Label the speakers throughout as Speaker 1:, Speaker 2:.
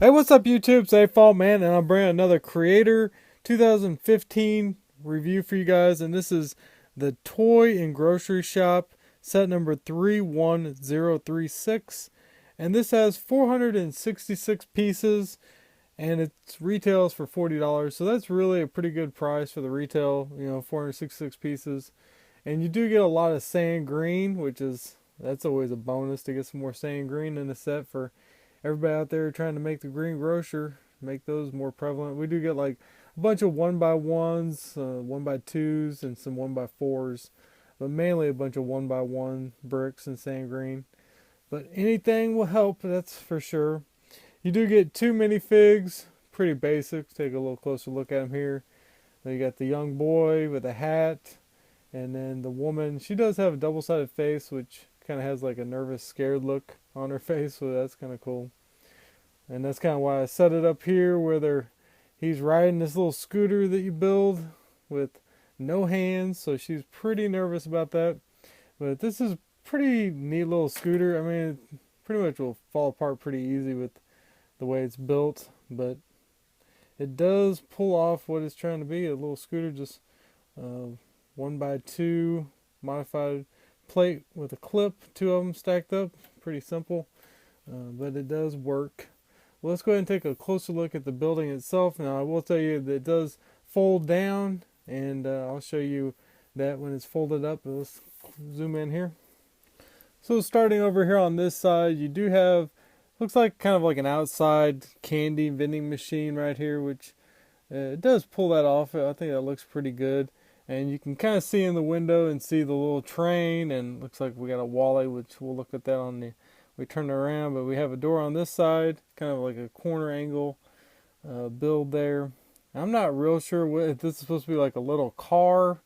Speaker 1: Hey, what's up, YouTube? It's AFOL, man, and I'm bringing another Creator 2015 review for you guys. And this is the Toy and Grocery Shop set number 31036. And this has 466 pieces, and it retails for $40. So that's really a pretty good price for the retail, 466 pieces. And you do get a lot of sand green, that's always a bonus to get some more sand green in the set for everybody out there trying to make the green grocer, make those more prevalent. We do get like a bunch of 1x1s, 1x2s, and some 1x4s, but mainly a bunch of 1x1 bricks and sand green. But anything will help, that's for sure. You do get two minifigs, pretty basic. Take a little closer look at them here. Then you got the young boy with a hat, and then the woman. She does have a double-sided face, which kind of has like a nervous, scared look on her face, so that's kind of cool. And that's kind of why I set it up here where he's riding this little scooter that you build with no hands, so she's pretty nervous about that. But this is pretty neat little scooter. I mean, it pretty much will fall apart pretty easy with the way it's built, but it does pull off what it's trying to be, a little scooter, just 1x2 modified plate with a clip, two of them stacked up. Pretty simple, but it does work. Well, let's go ahead and take a closer look at the building itself. Now, I will tell you that it does fold down, and I'll show you that when it's folded up. Let's zoom in here. So starting over here on this side, you do have, looks like kind of like an outside candy vending machine right here, which it does pull that off. I think that looks pretty good. And you can kind of see in the window and see the little train, and looks like we got a Wally, which we'll look at that on the, we turn it around, but we have a door on this side, kind of like a corner angle build there. I'm not real sure if this is supposed to be like a little car,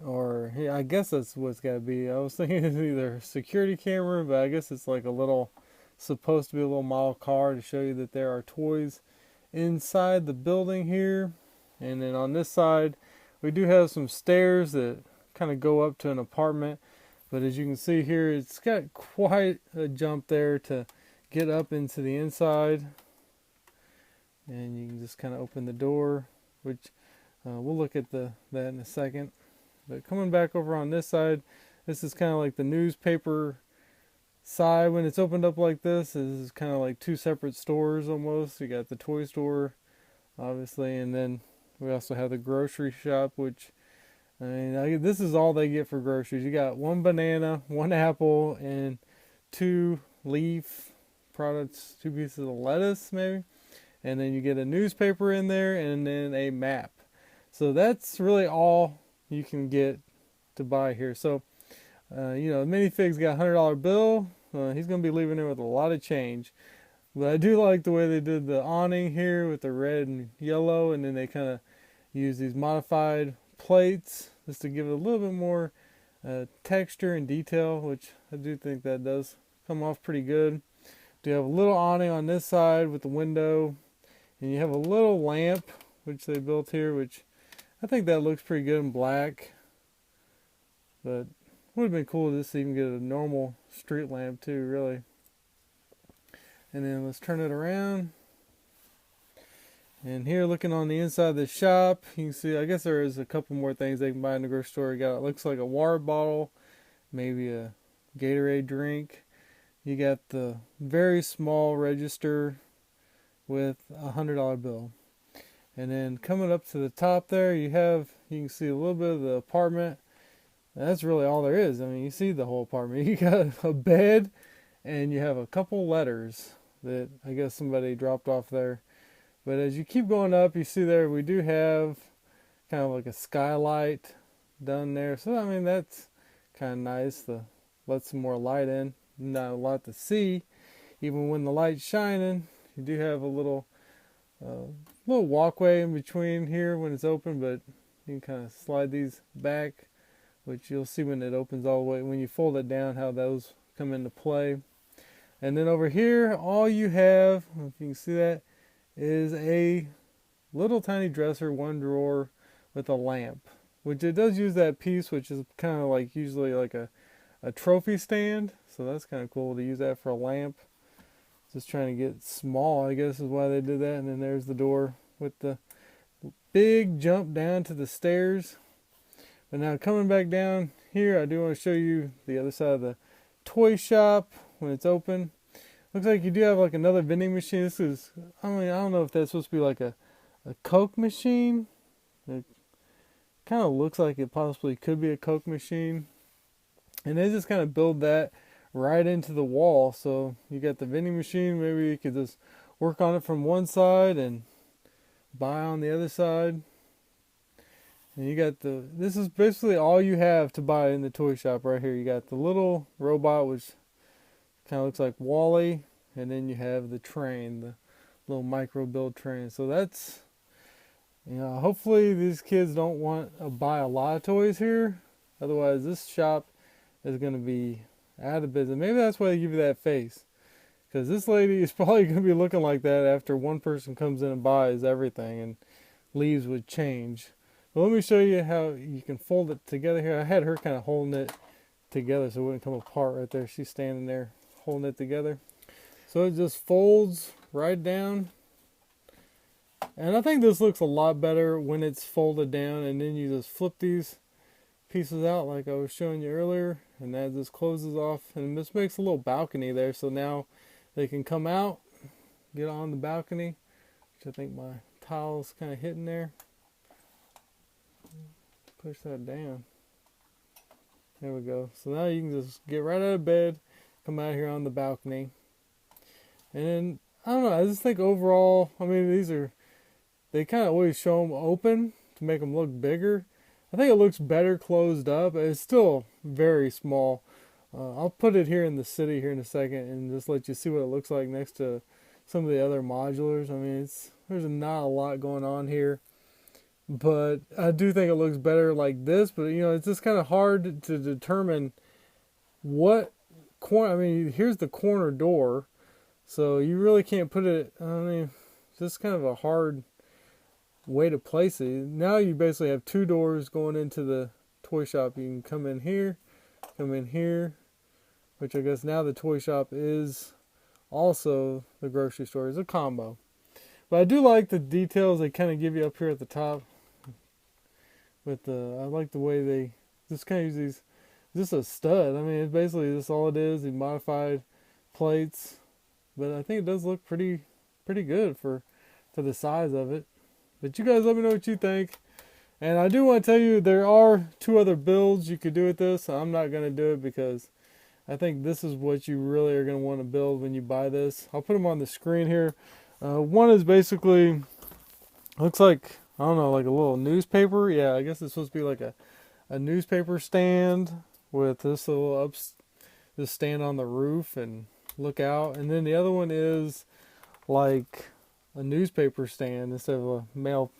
Speaker 1: or yeah, I guess that's what it's got to be. I was thinking it's either a security camera, but I guess it's like a little, supposed to be a little model car to show you that there are toys inside the building here. And then on this side, we do have some stairs that kind of go up to an apartment. But as you can see here, it's got quite a jump there to get up into the inside. And you can just kind of open the door, which we'll look at that in a second. But coming back over on this side, this is kind of like the newspaper side. When it's opened up like this is kind of like two separate stores almost. You got the toy store, obviously, and then we also have the grocery shop, which, I mean, this is all they get for groceries. You got one banana, one apple, and two leaf products, two pieces of lettuce maybe, and then you get a newspaper in there, and then a map. So that's really all you can get to buy here. So minifig's got a $100 bill. He's going to be leaving there with a lot of change. But I do like the way they did the awning here with the red and yellow, and then they kind of use these modified plates just to give it a little bit more texture and detail, which I do think that does come off pretty good. Do have a little awning on this side with the window, and you have a little lamp which they built here, which I think that looks pretty good in black. But would have been cool to just even get a normal street lamp too, really. And then let's turn it around. And here, looking on the inside of the shop, you can see, I guess there is a couple more things they can buy in the grocery store. You got, it looks like a water bottle, maybe a Gatorade drink. You got the very small register with a $100 bill. And then coming up to the top there, you can see a little bit of the apartment. That's really all there is. I mean, you see the whole apartment. You got a bed, and you have a couple letters that I guess somebody dropped off there. But as you keep going up, you see there we do have kind of like a skylight done there. So, I mean, that's kind of nice to let some more light in. Not a lot to see. Even when the light's shining, you do have a little walkway in between here when it's open, but you can kind of slide these back, which you'll see when it opens all the way. When you fold it down, how those come into play. And then over here, all you have, if you can see that, is a little tiny dresser, one drawer with a lamp, which it does use that piece, which is kind of like usually like a trophy stand. So that's kind of cool to use that for a lamp. just trying to get small, I guess is why they did that. And then there's the door with the big jump down to the stairs. But now coming back down here, I do want to show you the other side of the toy shop when it's open. Looks like you do have like another vending machine. This is, I mean, I don't know if that's supposed to be like a Coke machine. It kind of looks like it possibly could be a Coke machine. And they just kind of build that right into the wall. So you got the vending machine. Maybe you could just work on it from one side and buy on the other side. And you got this is basically all you have to buy in the toy shop right here. You got the little robot, which kind of looks like Wall-E, and then you have the train, the little micro build train. So that's, you know, hopefully these kids don't want to buy a lot of toys here. Otherwise, this shop is going to be out of business. Maybe that's why they give you that face. Because this lady is probably going to be looking like that after one person comes in and buys everything and leaves with change. Well, let me show you how you can fold it together here. I had her kind of holding it together so it wouldn't come apart right there. She's standing there holding it together. So it just folds right down. And I think this looks a lot better when it's folded down, and then you just flip these pieces out like I was showing you earlier, and that just closes off. And this makes a little balcony there, so now they can come out, get on the balcony, which I think my tile's kind of hitting there. Push that down. There we go. So now you can just get right out of bed, come out here on the balcony. And then, I don't know, I just think overall, I mean, they kind of always show them open to make them look bigger. I think it looks better closed up. It's still very small. I'll put it here in the city here in a second and just let you see what it looks like next to some of the other modulars. I mean, there's not a lot going on here. But I do think it looks better like this. But, you know, it's just kind of hard to determine what corner. I mean, here's the corner door. So you really can't put it, I mean, it's just kind of a hard way to place it. Now you basically have two doors going into the toy shop. You can come in here, which I guess now the toy shop is also the grocery store. It's a combo. But I do like the details they kind of give you up here at the top. I like the way they just kind of use these. Just a stud. I mean, it's basically just all it is. The modified plates, but I think it does look pretty good for the size of it. But you guys let me know what you think. And I do want to tell you there are two other builds you could do with this. I'm not going to do it because I think this is what you really are going to want to build when you buy this. I'll put them on the screen here. One is basically, looks like, I don't know, like a little newspaper. Yeah, I guess it's supposed to be like a newspaper stand with this little this stand on the roof and look out. And then the other one is like a newspaper stand instead of a mail.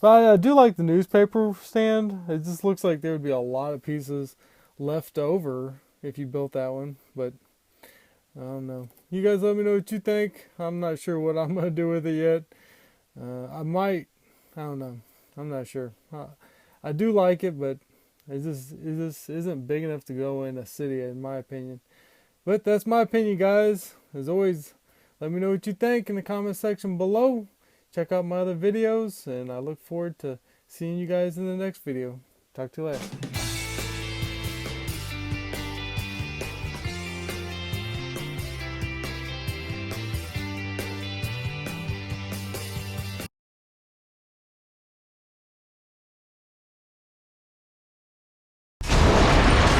Speaker 1: But I do like the newspaper stand. It just looks like there would be a lot of pieces left over if you built that one. But I don't know. You guys let me know what you think. I'm not sure what I'm going to do with it yet. I don't know. I'm not sure. I do like it, but it just isn't big enough to go in a city, in my opinion. But that's my opinion, guys. As always, let me know what you think in the comment section below. Check out my other videos, and I look forward to seeing you guys in the next video. Talk to you later.